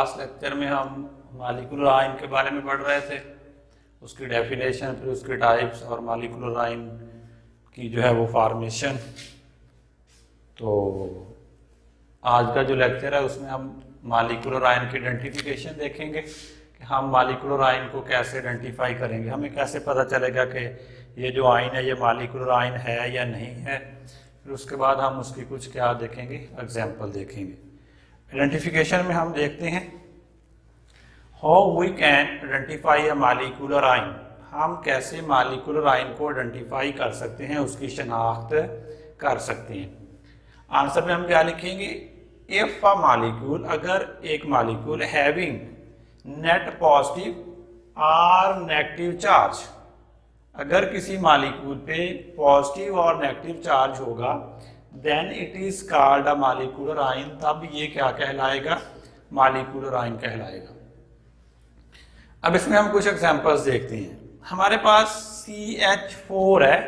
Last lecture में हम molecular ion के बारे में पढ़ रहे थे, उसकी डेफिनेशन, फिर उसके टाइप्स और मॉलिक्यूलर आयन की जो है वो फॉर्मेशन। तो आज का जो लेक्चर है उसमें हम मॉलिक्यूलर आयन की आइडेंटिफिकेशन देखेंगे कि हम मॉलिक्यूलर आयन को कैसे आइडेंटिफाई करेंगे, हमें कैसे पता चलेगा कि ये जो आयन है ये मॉलिक्यूलर आयन है या नहीं है। फिर उसके बाद हम उसकी कुछ क्या देखेंगे, एग्जाम्पल देखेंगे। आइडेंटिफिकेशन में हम देखते हैं how we can identify a molecular ion, हम कैसे मॉलिक्यूलर आयन को आइडेंटिफाई कर सकते हैं, उसकी शनाख्त कर सकते हैं। आंसर में हम क्या लिखेंगे, इफ अ मॉलिक्यूल, अगर एक मॉलिक्यूल हैविंग नेट पॉजिटिव और नेगेटिव चार्ज, अगर किसी मॉलिक्यूल पे पॉजिटिव और नेगेटिव चार्ज होगा, then it is called a molecular ion, तब ये क्या कहलाएगा, मॉलिक्यूलर आयन कहलाएगा। अब इसमें हम कुछ एग्जांपल्स देखते हैं। हमारे पास CH4 है,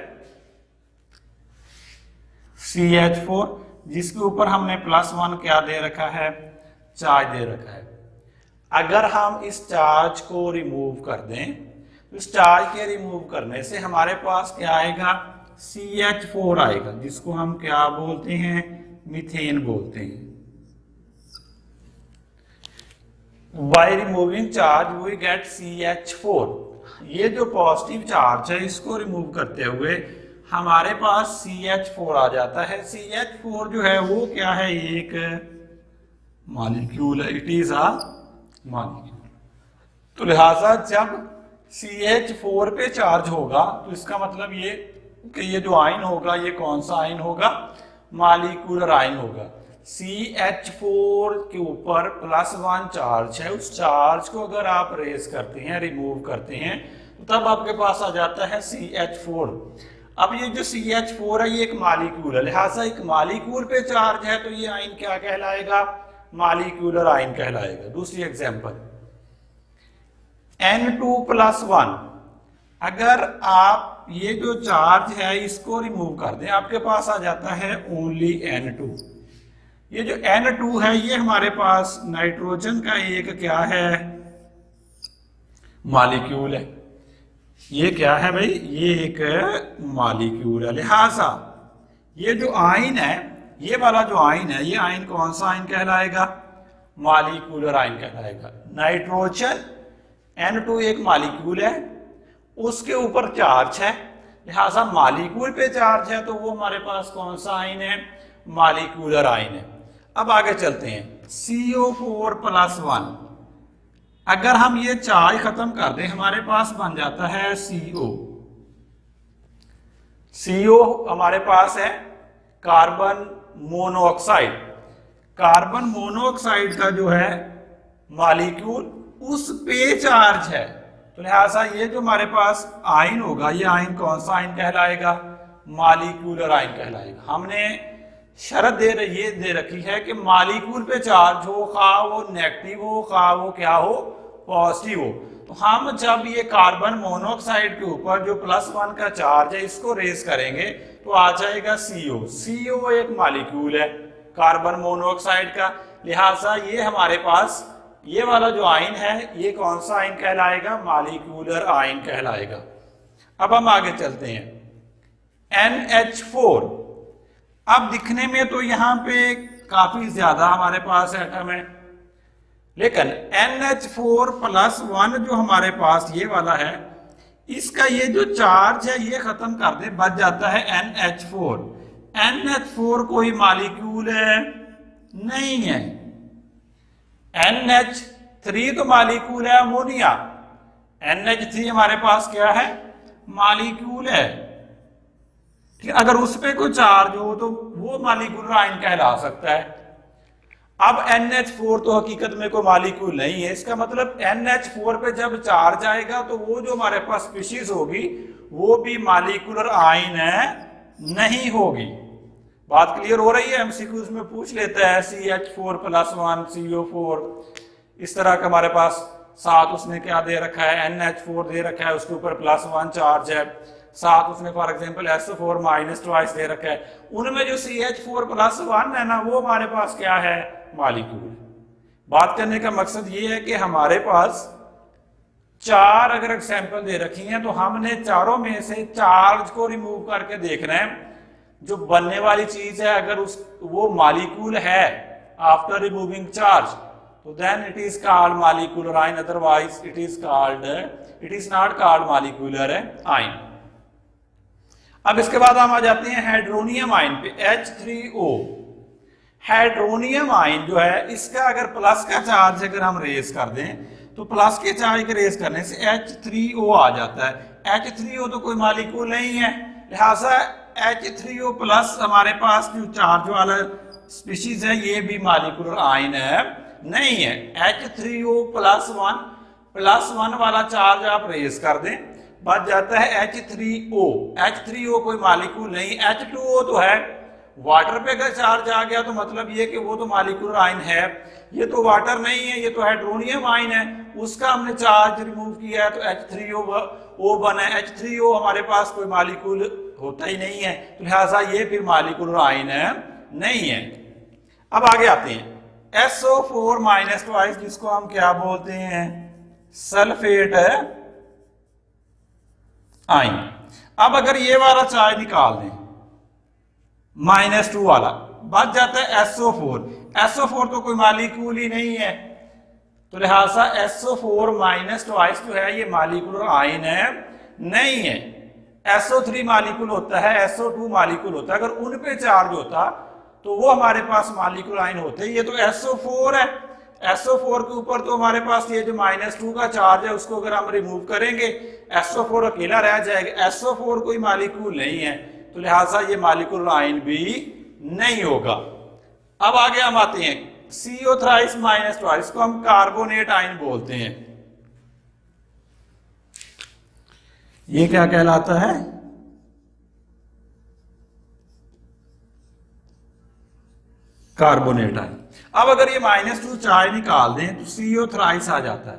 CH4 जिसके ऊपर हमने +1 क्या दे रखा है, चार्ज दे रखा है। अगर हम इस चार्ज को रिमूव कर दें तो इस चार्ज के रिमूव करने से हमारे पास क्या आएगा, CH4 आएगा, जिसको हम क्या बोलते हैं, मीथेन बोलते हैं। By removing charge we get CH4। ये जो पॉजिटिव चार्ज है इसको रिमूव करते हुए हमारे पास CH4 आ जाता है। CH4 जो है वो क्या है, एक मॉलिक्यूल है, इट इज अ मॉलिक्यूल। तो लिहाजा जब CH4 पे चार्ज होगा तो इसका मतलब ये कि ये जो आयन होगा ये कौन सा आयन होगा, मॉलिक्यूलर आयन होगा। CH4 के ऊपर +1 चार्ज है, उस चार्ज को अगर आप रेज करते हैं, रिमूव करते हैं, तो तब आपके पास आ जाता है CH4। अब ये जो CH4 है ये एक मॉलिक्यूल है, लिहाजा एक मॉलिक्यूल पे चार्ज है तो ये आयन क्या कहलाएगा, मॉलिक्यूलर आयन कहलाएगा। दूसरी एग्जांपल N2+1, अगर आप ये जो चार्ज है इसको रिमूव कर दें, आपके पास आ जाता है ओनली N2। ये जो N2 है ये हमारे पास नाइट्रोजन का एक क्या है, मॉलिक्यूल है। ये क्या है भाई, ये एक मॉलिक्यूल है। लिहाजा ये जो आयन है, ये वाला जो आयन है, ये आयन कौन सा आयन कहलाएगा, मॉलिक्यूलर आयन कहलाएगा। नाइट्रोजन N2 एक मॉलिक्यूल है, उसके ऊपर चार्ज है, लिहाजा मॉलिक्यूल पे चार्ज है तो वो हमारे पास कौन सा आयन है, मॉलिक्यूलर आयन है। अब आगे चलते हैं, CO4+1, अगर हम ये चार्ज खत्म कर दें हमारे पास बन जाता है CO। CO हमारे पास है कार्बन मोनोऑक्साइड। कार्बन मोनोऑक्साइड का जो है मॉलिक्यूल उस पे चार्ज है, तो लिहाजा ये जो हमारे पास आयन होगा ये आयन कौन सा आयन कहलाएगा, मॉलिक्यूलर आयन कहलाएगा। हमने शर्त ये दे रखी है कि मॉलिक्यूल पे चार्ज हो, खा वो नेगेटिव हो, खा वो क्या हो, पॉजिटिव हो। तो हम जब ये कार्बन मोनोऑक्साइड के ऊपर जो +1 का चार्ज है इसको रेज करेंगे तो आ जाएगा CO। CO एक मॉलिक्यूल है कार्बन मोनोऑक्साइड का, लिहाजा ये हमारे पास ये वाला जो आयन है ये कौन सा आयन कहलाएगा, मॉलिक्यूलर आयन कहलाएगा। अब हम आगे चलते हैं, NH4। अब दिखने में तो यहाँ पे काफी ज्यादा हमारे पास एटम है, लेकिन NH4+1 जो हमारे पास ये वाला है, इसका ये जो चार्ज है ये खत्म कर दे, बच जाता है NH4। NH4 कोई मॉलिक्यूल है नहीं है। NH3 तो मॉलिक्यूल है, अमोनिया। NH3 हमारे पास क्या है, मॉलिक्यूल है। अगर उस पे कोई चार्ज हो तो वो मॉलिक्यूलर आयन कहला सकता है। अब NH4 तो हकीकत में कोई मॉलिक्यूल नहीं है, इसका मतलब NH4 पे जब चार्ज आएगा तो वो जो हमारे पास स्पीशीज होगी वो भी मॉलिक्यूलर आयन नहीं होगी। बात क्लियर हो रही है, MCQs में पूछ लेता है CH4+1 CO4, इस तरह का हमारे पास साथ उसने क्या दे रखा है, NH4 दे रखा है, उसके ऊपर +1 चार्ज है, साथ उसने फॉर एग्जांपल SO4- दे रखा है। उनमें जो CH4+1 है ना वो हमारे पास क्या है, मॉलिक्यूल। बात करने का मकसद ये है कि हमारे पास 4 अगर एग्जाम्पल दे रखी हैं तो हमने चारों में से चार्ज को रिमूव करके देखना है। जो बनने वाली चीज है अगर वो मॉलिक्यूल है आफ्टर रिमूविंग चार्ज, तो then it is called molecular ion, otherwise it is not called molecular ion. अब इसके बाद हम आ जाते हैं हाइड्रोनियम आयन पे, H3O। हाइड्रोनियम आयन जो है इसका अगर प्लस का चार्ज अगर हम रेज कर दें तो प्लस के चार्ज के रेज करने से H3O आ जाता है। H3O तो कोई मॉलिक्यूल नहीं है, लिहाजा H3O प्लस हमारे पास जो चार्ज वाला स्पीशीज है ये भी मॉलिक्यूलर आयन है नहीं है। H3O प्लस वन वाला चार्ज आप रेज कर दें, बच जाता है H3O। H3O कोई मॉलिक्यूल नहीं। H2O तो है, वाटर पे अगर चार्ज आ गया तो मतलब ये कि वो तो मॉलिक्यूलर आयन है। ये तो वाटर नहीं है, ये तो हाइड्रोनियम आयन है, उसका हमने चार्ज रिमूव किया है तो H3O बना है। H3O हमारे पास कोई मॉलिक्यूल होता ही नहीं है, तो लिहाजा ये फिर मॉलिक्यूलर आयन है नहीं है। अब आगे आते हैं SO4 माइनस ट्वाइस, जिसको हम क्या बोलते हैं, सल्फेट आयन। अब अगर ये वाला चार्ज निकाल दें -2 वाला, बच जाता है SO4। SO4 तो कोई मॉलिक्यूल ही नहीं है, तो लिहाजा SO4 माइनस ट्वाइस जो है ये मॉलिक्यूलर आयन है नहीं है। SO3 मॉलिक्यूल होता है, SO2 मॉलिक्यूल होता है, अगर उन पे चार्ज होता तो वो हमारे पास मॉलिक्यूलर आयन होते। ये तो SO4 है, SO4 के ऊपर तो हमारे पास ये जो -2 का चार्ज है उसको अगर हम रिमूव करेंगे SO4 अकेला रह जाएगा। SO4 कोई मॉलिक्यूल नहीं है, तो लिहाजा ये मॉलिक्यूलर आयन भी नहीं होगा। अब आगे हम आते हैं CO थ्राइस माइनस ट्वाइस, को हम कार्बोनेट आयन बोलते हैं। ये क्या कहलाता है, कार्बोनेट आयन। अब अगर ये -2 चार्ज निकाल दें तो CO थ्राइस आ जाता है।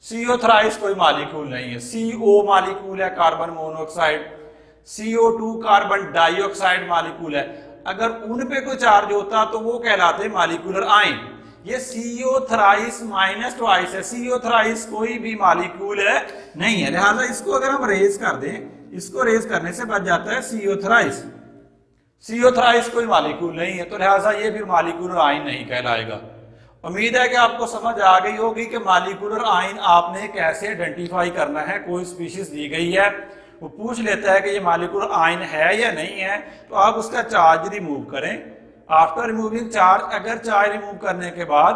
CO थ्राइस कोई मॉलिक्यूल नहीं है, CO मॉलिक्यूल है, carbon monoxide. CO2 carbon dioxide molecule है, अगर उन पे कोई चार्ज होता तो वो कहलाते मॉलिक्यूलर आयन। ये CO थ्राइस माइनस ट्वाइस है, CO थ्राइस कोई भी मॉलिक्यूल है नहीं है, लिहाजा इसको अगर हम रेज कर दें, इसको रेज करने से बच जाता है CO थ्राइस। CO थ्राइस कोई मॉलिक्यूल नहीं है, तो लिहाजा ये फिर मॉलिक्यूलर आयन नहीं कहलाएगा। उम्मीद है कि आपको समझ आ गई होगी कि मॉलिक्यूलर आयन आपने कैसे आइडेंटिफाई करना है। कोई स्पीशीज दी गई है, वो पूछ लेता है कि ये मॉलिक्यूलर आयन है या नहीं है, तो आप उसका चार्ज रिमूव करें। आफ्टर रिमूविंग चार्ज, अगर चार्ज रिमूव करने के बाद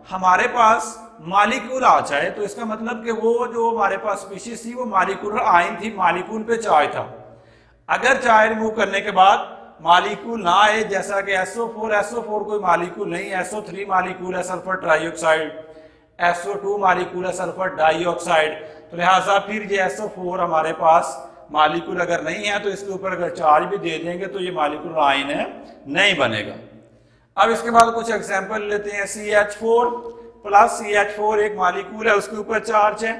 हमारे पास मॉलिक्यूल आ जाए तो इसका मतलब कि वो जो हमारे पास स्पीशीज थी वो मॉलिक्यूलर आयन थी, मॉलिक्यूल पे चार्ज था। अगर चार्ज रिमूव करने के बाद मॉलिक्यूल ना आए, जैसा कि SO4 कोई मॉलिक्यूल नहीं, SO3 मॉलिक्यूल है, सल्फर ट्राइऑक्साइड, SO2 मॉलिक्यूल है, सल्फर डाइऑक्साइड, तो लिहाजा फिर ये SO4 हमारे पास मॉलिक्यूल अगर नहीं है तो इसके ऊपर अगर चार्ज भी दे देंगे तो ये मॉलिक्यूलर आयन है नहीं बनेगा। अब इसके बाद कुछ एग्जांपल लेते हैं। CH4 प्लस CH4 एक मॉलिक्यूल है, उसके ऊपर चार्ज है।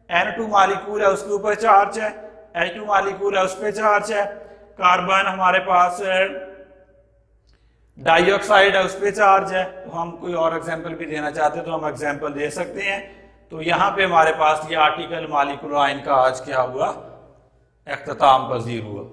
N2 मॉलिक्यूल है, उसके ऊपर चार्ज है। H2 मॉलिक्यूल है, उस पर चार्ज है। कार्बन हमारे पास डाइऑक्साइड है, उस पर चार्ज है। तो हम कोई और एग्जाम्पल भी देना चाहते हैं तो हम एग्जाम्पल दे सकते हैं। तो यहाँ पे हमारे पास ये आर्टिकल मॉलिक्यूलर आयन का आज क्या हुआ, इख्तिताम पजीर हुआ।